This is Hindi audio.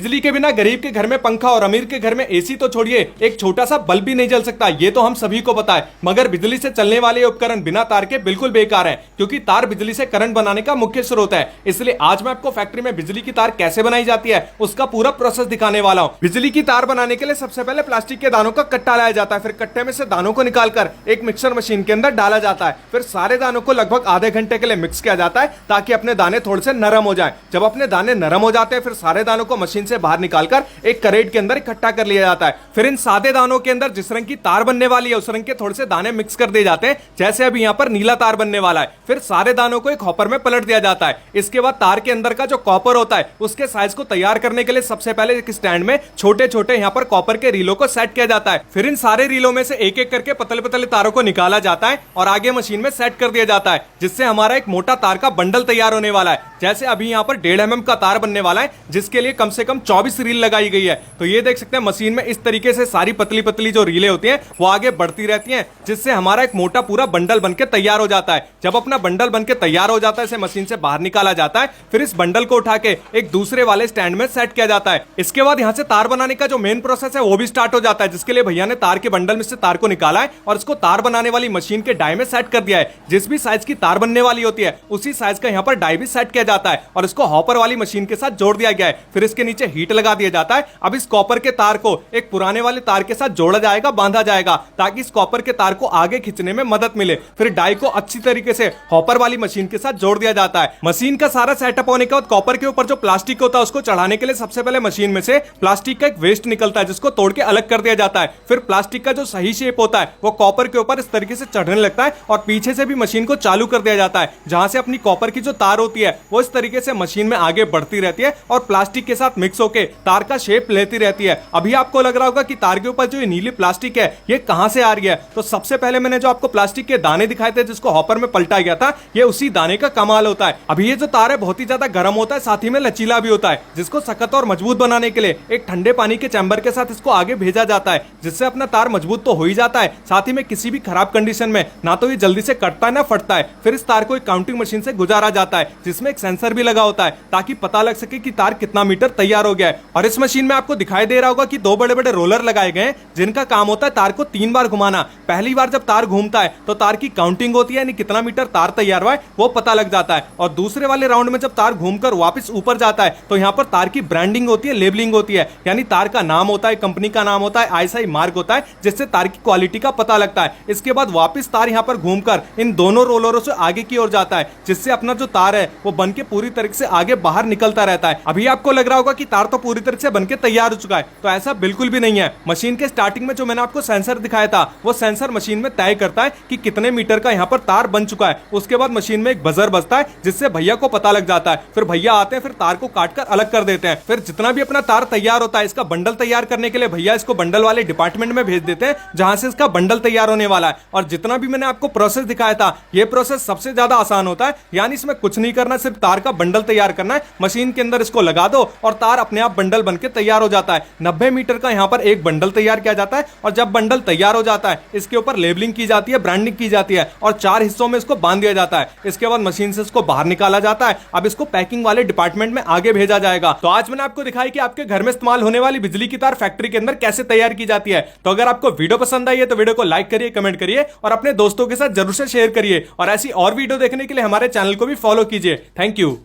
बिजली के बिना गरीब के घर में पंखा और अमीर के घर में एसी तो छोड़िए, एक छोटा सा बल्ब भी नहीं जल सकता, ये तो हम सभी को पता है। मगर बिजली से चलने वाले उपकरण बिना तार के बिल्कुल बेकार हैं, क्योंकि तार बिजली से करंट बनाने का मुख्य स्रोत है। इसलिए आज मैं आपको फैक्ट्री में बिजली की तार कैसे बनाई जाती है उसका पूरा प्रोसेस दिखाने वाला हूं। बिजली की तार बनाने के लिए सबसे पहले प्लास्टिक के दानों का कट्टा लाया जाता है, फिर कट्टे में से दानों को निकालकर एक मिक्सर मशीन के अंदर डाला जाता है। फिर सारे दानों को लगभग आधे घंटे के लिए मिक्स किया जाता है ताकि अपने दाने थोड़े से नरम हो जाए। जब अपने दाने नरम हो जाते हैं फिर सारे दानों को मशीन से बाहर निकालकर एक करेट के अंदर इकट्ठा कर लिया जाता है। फिर इन सादे दानों के अंदर जिस रंग की तार बनने वाली है उस रंग के थोड़े से दाने मिक्स कर दिए जाते हैं, जैसे अभी यहाँ पर नीला तार बनने वाला है। फिर सारे दानों को एक हॉपर में पलट दिया जाता है। इसके बाद तार के अंदर का जो कॉपर होता है उसके साइज को तैयार करने के लिए सबसे पहले एक स्टैंड में छोटे छोटे यहाँ पर कॉपर के रीलों को सेट किया जाता है। फिर इन सारे रीलों में से एक एक करके पतले पतले तारों को निकाला जाता है और आगे मशीन में सेट कर दिया जाता है, जिससे हमारा एक मोटा तार का बंडल तैयार होने वाला है। जैसे अभी यहाँ पर 1.5 mm का तार बनने वाला है, जिसके लिए कम से कम 24 रील लगाई गई है। तो ये देख सकते हैं मशीन में इस तरीके से सारी पतली पतली जो रीलें होती हैं वो आगे बढ़ती रहती हैं, जिससे हमारा एक मोटा पूरा बंडल बनके तैयार हो जाता है। जब अपना बंडल बनके तैयार हो जाता है इसे मशीन से बाहर निकाला जाता है। फिर इस बंडल को उठा के एक दूसरे वाले स्टैंड में सेट किया जाता है। इसके बाद यहाँ से तार बनाने का जो मेन प्रोसेस है वो भी स्टार्ट हो जाता है, जिसके लिए भैया ने तार के बंडल में से तार को निकाला है और इसको तार बनाने वाली मशीन के डाई में सेट कर दिया है। जिस भी साइज की तार बनने वाली होती है उसी साइज का यहाँ पर डाई भी सेट किया जाता है और इसको हॉपर वाली मशीन के साथ जोड़ दिया गया है। फिर इसके नीचे हीट लगा दिया जाता है। अब इस कॉपर के तार को एक पुराने वाले तार के साथ जोड़ा जाएगा, बांधा जाएगा, ताकि इस कॉपर के तार को आगे खींचने में मदद मिले। फिर डाई को अच्छी तरीके से हॉपर वाली मशीन के साथ जोड़ दिया जाता है। मशीन का सारा सेटअप होने के बाद कॉपर के ऊपर जो प्लास्टिक होता है उसको चढ़ाने के लिए सबसे पहले मशीन में से प्लास्टिक का एक वेस्ट निकलता है, जिसको तोड़ के अलग कर दिया जाता है। फिर प्लास्टिक का जो सही शेप होता है वो कॉपर के ऊपर इस तरीके से चढ़ने लगता है और पीछे से भी मशीन को चालू कर दिया जाता है, जहां से अपनी कॉपर की जो तार होती है वो इस तरीके से मशीन में आगे बढ़ती रहती है और प्लास्टिक के साथ मिक्स होकर तार का शेप लेती रहती है। अभी आपको लग रहा होगा कि तार के ऊपर जो ये नीली प्लास्टिक है ये कहां से आ रही है, तो सबसे पहले मैंने जो आपको प्लास्टिक के दाने दिखाए थे जिसको हॉपर में पलटा गया था, ये उसी दाने का कमाल होता है। अभी ये जो तार है बहुत ही ज्यादा गर्म होता है, साथ ही में लचीला भी होता है, जिसको सख्त और मजबूत बनाने के लिए एक ठंडे पानी के चैम्बर के साथ इसको आगे भेजा जाता है, जिससे अपना तार मजबूत तो हो ही जाता है, साथ ही में किसी भी खराब कंडीशन में ना तो ये जल्दी से कटता है ना फटता है। फिर इस तार को एक काउंटिंग मशीन से गुजारा जाता है, जिसमें एक सेंसर भी लगा होता है ताकि पता लग सके कि तार कितना मीटर तैयार हो गया है। और इस मशीन में आपको दिखाई दे रहा होगा कि 2 बड़े बड़े रोलर लगाए गए हैं, जिनका काम होता है तार को 3 बार घुमाना। पहली बार जब तार घूमता है तो तार की काउंटिंग होती है, यानी कितना मीटर तार तैयार हुआ है वो पता लग जाता है। और दूसरे वाले राउंड में जब तार घूमकर वापस ऊपर जाता है तो यहाँ पर तार की ब्रांडिंग होती है, लेबलिंग होती है, यानी तार का नाम होता है, कंपनी का नाम होता है, आईएसआई मार्क होता है, जिससे तार की क्वालिटी का पता लगता है। इसके बाद वापस तार यहाँ पर घूमकर इन दोनों रोलरों से आगे की ओर जाता है, जिससे अपना जो तार है वो बनके पूरी तरीके से आगे बाहर निकलता रहता है। अभी आपको लग रहा होगा कि तार तो पूरी तरह से बनके तैयार हो चुका है, तो ऐसा बिल्कुल भी नहीं है। मशीन के स्टार्टिंग में जो मैंने आपको सेंसर दिखाया था वो सेंसर मशीन में तय करता है कि कितने मीटर का यहाँ पर तार बन चुका है। उसके बाद मशीन में एक बजर बजता है, जिससे भैया को पता लग जाता है। फिर भैया आते हैं, फिर तार को काटकर अलग कर देते हैं। फिर जितना भी अपना तार तैयार होता है इसका बंडल तैयार करने के लिए भैया इसको बंडल वाले डिपार्टमेंट में भेज देते हैं, जहां से इसका बंडल तैयार होने वाला है। और जितना भी मैंने आपको प्रोसेस दिखाया था ये प्रोसेस सबसे ज्यादा आसान होता है, यानी इसमें कुछ नहीं करना, सिर्फ तार का बंडल तैयार करना है। मशीन के अंदर इसको लगा दो और तार अपने आप बंडल बनके तैयार हो जाता है। 90 मीटर का यहाँ पर एक बंडल तैयार किया जाता है और जब बंडल तैयार हो जाता है इसके ऊपर लेबलिंग की जाती है, ब्रांडिंग की जाती है और 4 हिस्सों में इसको बांध दिया जाता है। इसके बाद मशीन से इसको बाहर निकाला जाता है। अब इसको पैकिंग वाले डिपार्टमेंट में आगे भेजा जाएगा। तो आज मैंने आपको दिखाई कि आपके घर में इस्तेमाल होने वाली बिजली की तार फैक्ट्री के अंदर कैसे तैयार की जाती है। तो अगर आपको वीडियो पसंद आई है तो वीडियो को लाइक करिए, कमेंट करिए और अपने दोस्तों के साथ जरूर से शेयर करिए। और ऐसी और वीडियो देखने के लिए हमारे चैनल को भी फॉलो कीजिए। Thank you.